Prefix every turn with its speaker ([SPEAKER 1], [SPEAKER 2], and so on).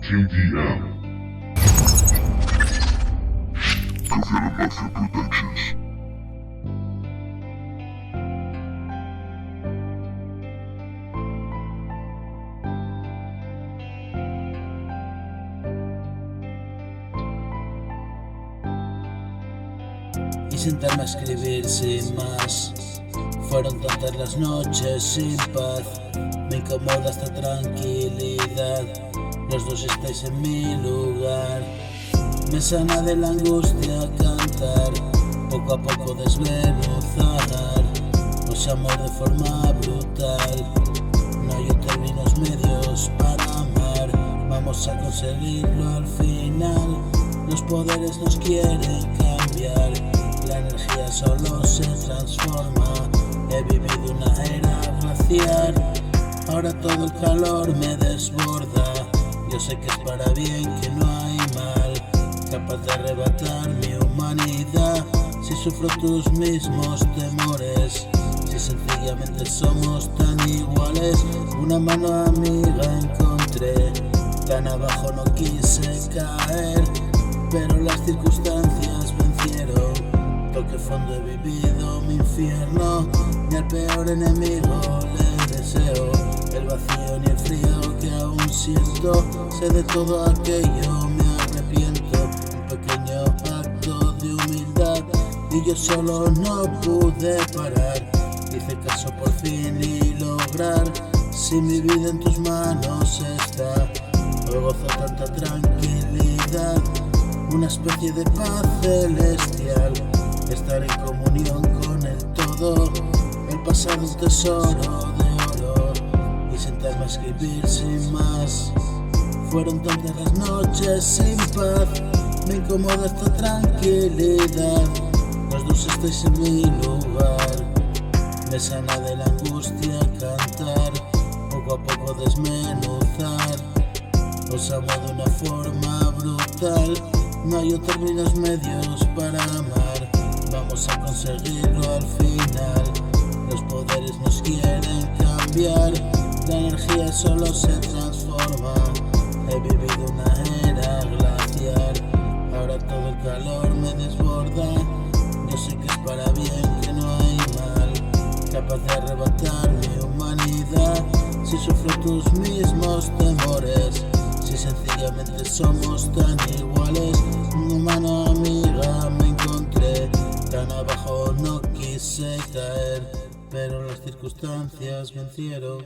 [SPEAKER 1] Team DM. Confirm Mafia Productions.
[SPEAKER 2] Y sentarme a escribir sin más. Fueron tantas las noches sin paz, me incomoda esta tranquilidad. Los dos estáis en mi lugar. Me sana de la angustia cantar, poco a poco desmenuzar. Os amo de forma brutal, no hay términos medios para amar. Vamos a conseguirlo al final. Los poderes nos quieren cambiar, la energía solo se transforma. He vivido una era glacial, ahora todo el calor me desborda. Yo sé que es para bien, que no hay mal capaz de arrebatar mi humanidad. Si sufro tus mismos temores, si sencillamente somos tan iguales. Una mano amiga encontré, tan abajo no quise caer, pero las circunstancias vencieron. Toque fondo, he vivido mi infierno, ni al peor enemigo le deseo el vacío ni el frío que aún siento. Sé de todo aquello, me arrepiento. Un pequeño acto de humildad y yo solo no pude parar. Hice caso por fin y lograr. Si mi vida en tus manos está, hoy gozo tanta tranquilidad, una especie de paz celestial. Estar en comunión con el todo, el pasado un tesoro de oro, y sentarme a escribir sin más. Fueron tantas las noches sin paz, me incomoda esta tranquilidad. Los dos estáis en mi lugar, me sana de la angustia cantar, poco a poco desmenuzar. Os amo de una forma brutal, no hay términos medios para amar. Vamos a conseguirlo al final. Los poderes nos quieren cambiar, la energía solo se transforma. He vivido una era glacial, ahora todo el calor me desborda. Yo sé que es para bien, que no hay mal capaz de arrebatar mi humanidad. Si sufro tus mismos temores, si sencillamente somos tan iguales. Una mano amiga me encontré, tan abajo no quise caer, pero las circunstancias vencieron.